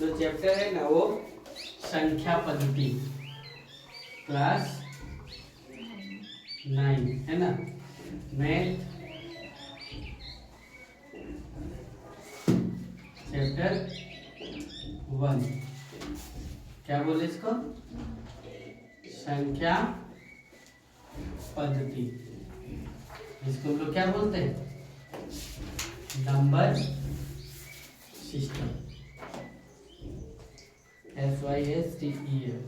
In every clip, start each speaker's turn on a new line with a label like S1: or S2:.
S1: जो चैप्टर है ना वो संख्या पद्धति, क्लास 9 है ना, मैथ चैप्टर 1। क्या बोले इसको? संख्या पद्धति, इसको हम लोग क्या बोलते हैं? Number system, SYSTEM।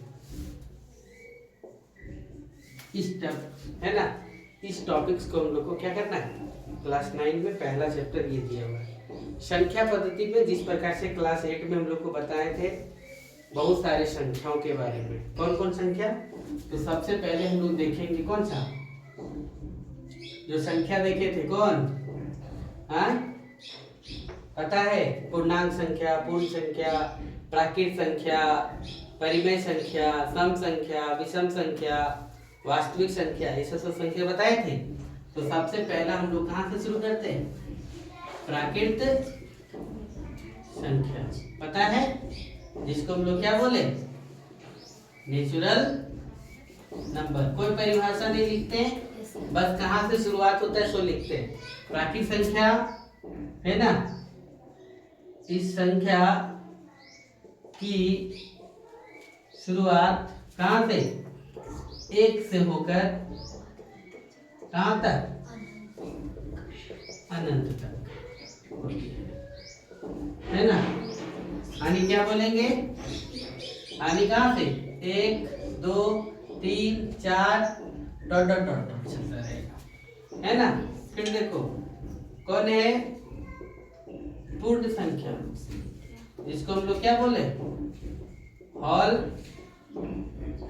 S1: है ना, इस टॉपिक्स को हम लोग को क्या करना है? क्लास 9 में पहला चैप्टर ये दिया हुआ है संख्या पद्धति में। जिस प्रकार से क्लास 8 में हम लोग को बताए थे बहुत सारे संख्याओं के बारे में। कौन कौन संख्या? तो सबसे पहले हम लोग देखेंगे कौन सा जो संख्या देखे थे, कौन? हाँ, पता है? पूर्णांक संख्या, पूर्ण संख्या, प्राकृत संख्या, परिमेय संख्या, सम संख्या, विषम संख्या, वास्तविक संख्या, ये सब संख्या बताए थे। तो सबसे पहला हम लोग कहाँ से शुरू करते हैं? प्राकृत संख्या, पता है? जिसको हम लोग क्या बोले? Natural number. कोई परिभाषा नहीं लिखते, बस कहाँ से शुरुआत होता है सो लिखते हैं। प्राकृत संख्या है ना, इस संख्या की शुरुआत कहाँ से? 1 से होकर कहाँ तक? अनंत तक होती है ना। हानि क्या बोलेंगे? हानि कहाँ से? 1 2 3 4 डॉट डॉट डॉट चलता रहेगा, है ना। फिर देखो कौन है? पूर्ण संख्या, जिसको हम लोग क्या बोले? Whole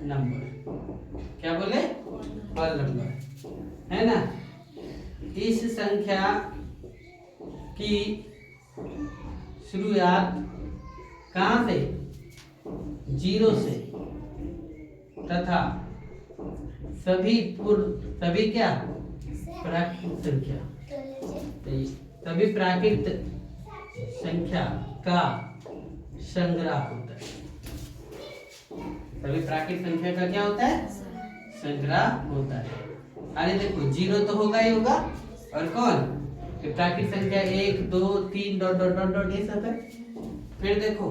S1: number. क्या बोले? होल नंबर, है ना। इस संख्या की शुरुआत कहाँ से? 0 से, तथा सभी क्या? प्राकृत संख्या, सभी प्राकृत संख्या का संग्रह होता है। सभी प्राकृत संख्या का क्या होता है? संग्रह होता है। अरे देखो 0 तो होगा ही होगा, और कौन? प्राकृत संख्या 1 2 3 डॉट डॉट डॉट डॉट ये सब है। फिर देखो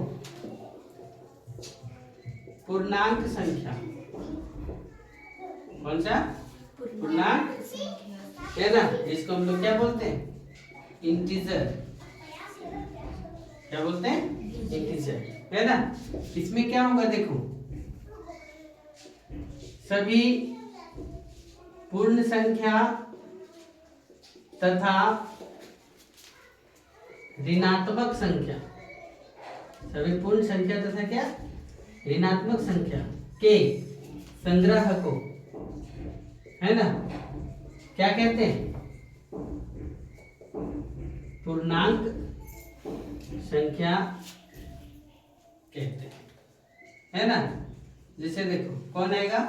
S1: पूर्णांक संख्या, कौन सा? पूर्णांक है ना, जिसको हम लोग क्या बोलते हैं? इंटीजर। क्या बोलते हैं? इंटीजर, है ना। इसमें क्या होगा? देखो सभी पूर्ण संख्या तथा ऋणात्मक संख्या, सभी पूर्ण संख्या तथा क्या? ऋणात्मक संख्या के संग्रह को, है ना, क्या कहते हैं? पूर्णांक संख्या कहते हैं, है ना। जैसे देखो कौन आएगा?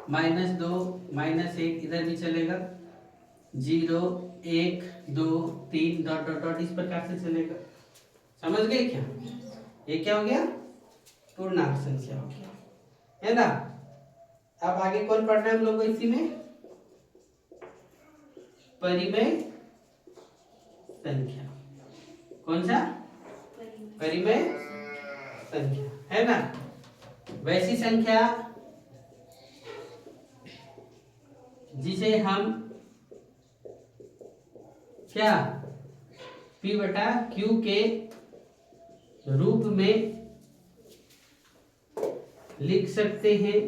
S1: -2 -1 इधर भी चलेगा, 0 1 2 3 डॉट डॉट डॉट इस प्रकार से चलेगा। समझ गए क्या? ये क्या हो गया? पूर्णांक संख्या हो गया, है ना। अब आगे कौन पढ़ना है हम लोग को इसी में? परिमेय संख्या। कौन सा? परिमेय संख्या, है ना। वैसी संख्या जिसे हम क्या P/Q के रूप में लिख सकते हैं,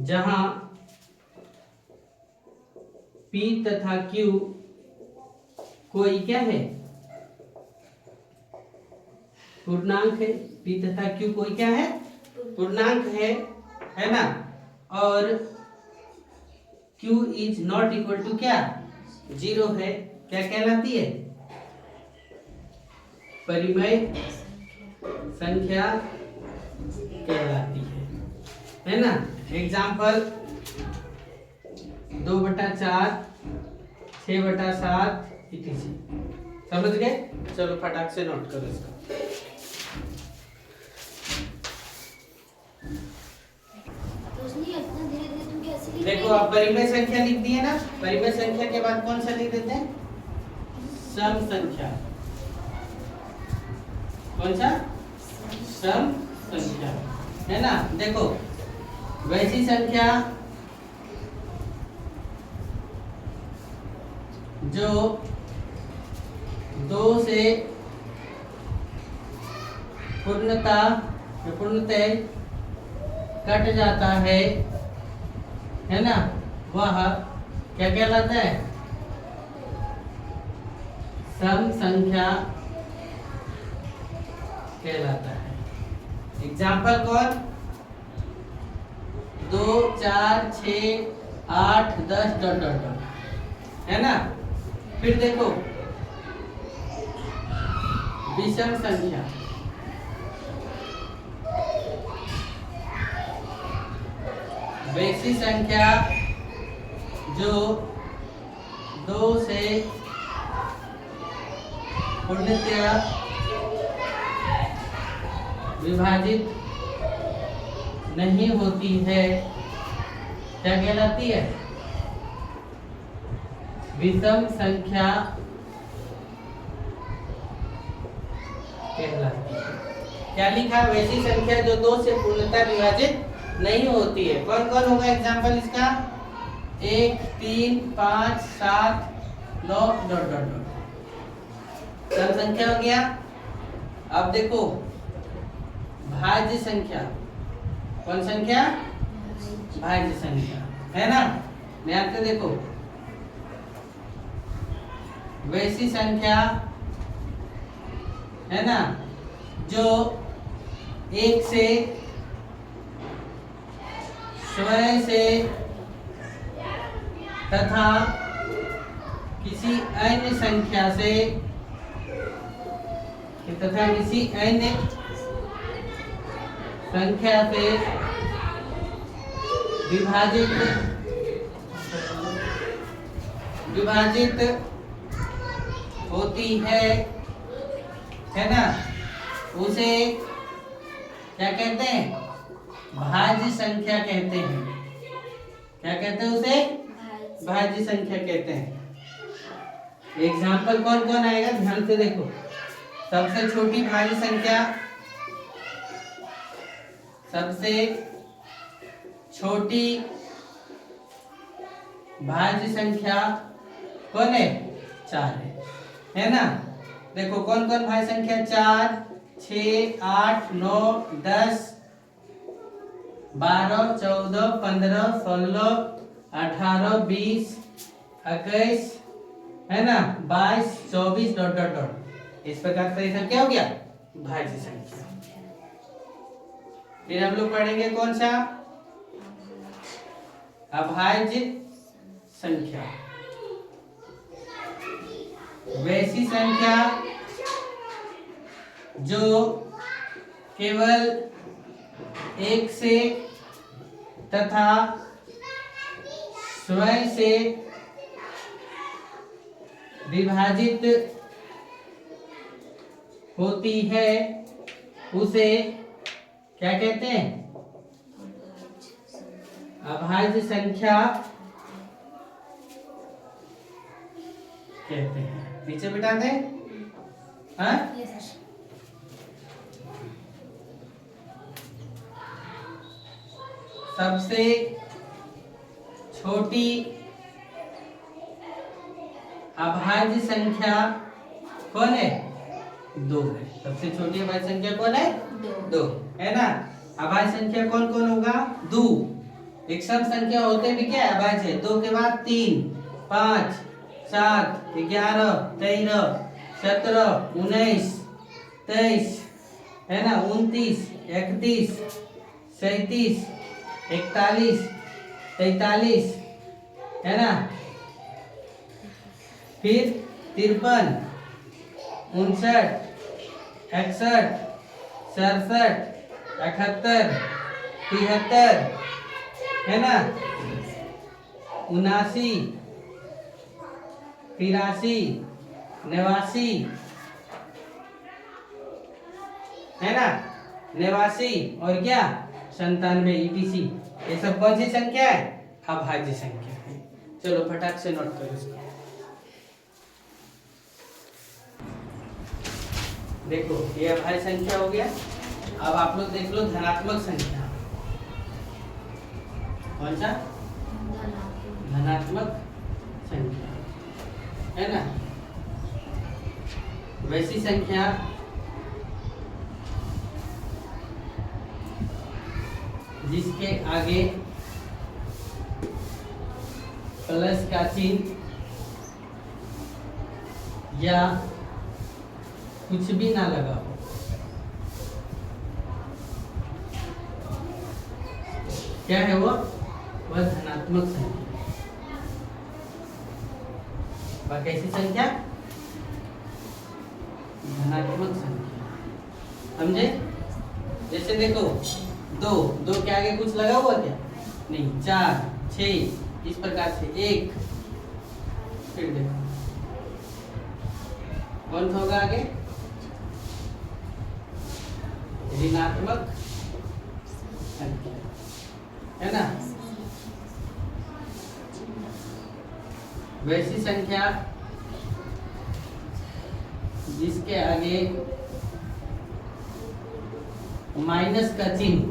S1: जहां P तथा Q कोई क्या है? पूर्णांक है। P तथा Q कोई क्या है? पूर्णांक है ना। और Q is not equal to क्या? 0 है। क्या कहलाती है? परिमेय संख्या कहलाती है ना। Example 2/4 6/7 etc। समझ गए? चलो फटाक से नोट करो इसको। देखो आप परिमेय संख्या लिख दिए ना, परिमेय संख्या के बाद कौन सा लिख देते हैं? सम संख्या। कौन सा? सम संख्या, है ना। देखो वैसी संख्या जो 2 से पूर्णतः कट जाता है ना, वह क्या कहलाता है? सम संख्या कहलाता है। एग्जाम्पल कौन? 2, 4, 6, 8, 10 डॉट डॉट डॉट, है ना। फिर देखो विषम संख्या, वैसी संख्या जो 2 से पूर्णतः विभाजित नहीं होती है, क्या कहलाती है? विषम संख्या कहलाती है। क्या लिखा? वैसी संख्या जो 2 से पूर्णतः विभाजित नहीं होती है। कौन कौन होगा एग्जाम्पल इसका? 1, 3, 5, 7, 9 डॉट डॉट डॉट। सम संख्या हो गया। अब देखो भाज्य संख्या। कौन संख्या? भाज्य संख्या, है ना। ध्यान से देखो, वैसी संख्या है ना जो 1 से स्वयं से तथा किसी अन्य संख्या से विभाजित होती है ना, उसे क्या कहते हैं? भाज्य संख्या कहते हैं। क्या कहते हैं उसे? भाज्य संख्या कहते हैं। एग्जाम्पल कौन कौन आएगा ध्यान से देखो। सबसे छोटी भाज्य संख्या, सबसे छोटी भाज्य संख्या कौन है? 4 है ना। देखो कौन कौन भाज्य संख्या? 4, 6, 8, 9, 10, 12, 14, 15, 16, 18, 20, 21, है ना, 22, 24 डॉट डॉट डॉट। इस प्रकार से संख्या हो गया भाज्य संख्या। फिर हम लोग पढ़ेंगे कौन सा? अभाज्य संख्या। वैसी संख्या जो केवल 1 से तथा स्वयं से विभाजित होती है, उसे क्या कहते हैं? अभाज्य संख्या कहते हैं। नीचे बिठा दे। हाँ? सबसे छोटी अभाज्य संख्या कौन है? 2 है। सबसे छोटी अभाज्य संख्या कौन है? 2 है ना। अभाज्य संख्या कौन कौन होगा? 2। एक सम संख्या होते भी क्या है? अभाज्य। 2 के बाद 3, 5, 7, 11, 13, 17, 19, 23, है ना, 29, 31, 37, 41, 43, है ना। फिर 53, 59, 61, 67, 78, 73, है ना, 79, 83, 89 है ना, 89 और क्या 97 ETC, ये सब कौन सी संख्या है? अभाज्य संख्या है। चलो फटाक से नोट करो इसको। देखो ये अभाज्य संख्या हो गया। अब आप लोग देख लो धनात्मक संख्या। कौन सा? धनात्मक संख्या है ना। वैसी संख्या जिसके आगे प्लस का चिन्ह या कुछ भी ना लगा हो, क्या है वो? वह धनात्मक संख्या। वह कैसी संख्या? धनात्मक संख्या। समझे? जैसे देखो दो के आगे कुछ लगा हुआ क्या? नहीं। 4 6 इस प्रकार से 1, फिर देखो कौन होगा आगे? ऋणात्मक संख्या है ना। वैसी संख्या जिसके आगे माइनस का चिन्ह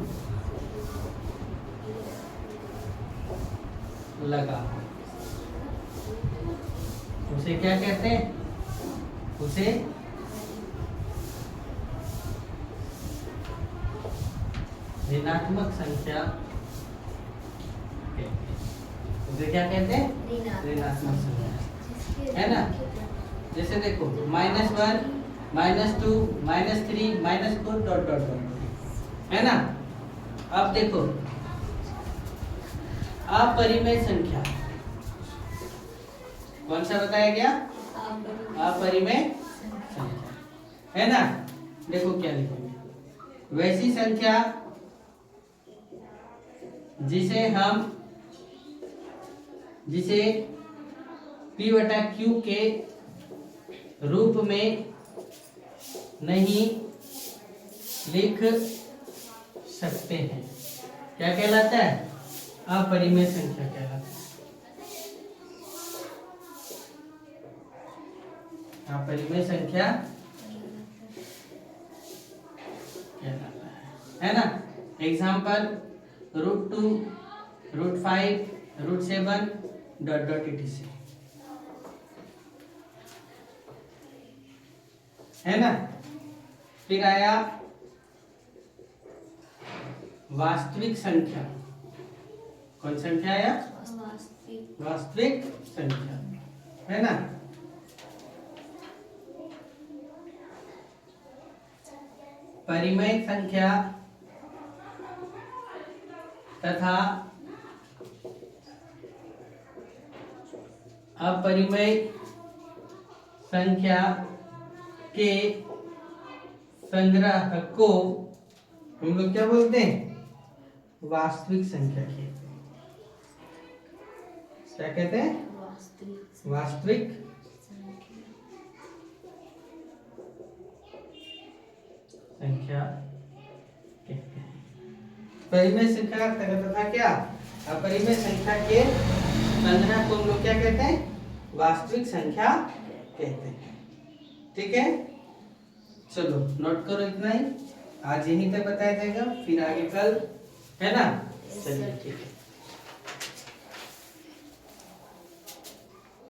S1: लगा, उसे क्या कहते हैं? उसे ऋणात्मक संख्या कहते हैं। उसे क्या कहते हैं? ऋणात्मक संख्या है ना। जैसे देखो -1 -2 -3 -4 डॉट डॉट डॉट है ना। अब देखो अपरिमेय संख्या कौन सा बताया गया? अपरिमेय संख्या है ना। देखो क्या लिखेंगे? वैसी संख्या जिसे P/Q के रूप में नहीं लिख सकते हैं, क्या कहलाता है? अपरिमेय संख्या कहलाता है। अपरिमेय संख्या कहलाता है ना। एग्जाम्पल √2 √5 √7 डॉट डॉट etc है ना। फिर आया वास्तविक संख्या। कौन संख्या आया? वास्तविक संख्या है ना। परिमेय संख्या तथा अपरिमेय संख्या के संग्रह को हम लोग क्या बोलते हैं? वास्तविक संख्या कहते हैं। क्या कहते हैं? वास्तविक संख्या कहते हैं। परिमेय संख्या तथा क्या? अपरिमेय संख्या के संग्रह को हम लोग क्या कहते हैं? वास्तविक संख्या कहते हैं। ठीक है, चलो नोट करो इतना ही। आज यहीं तक बताया जाएगा, फिर आगे कल, है ना। चलिए ठीक है।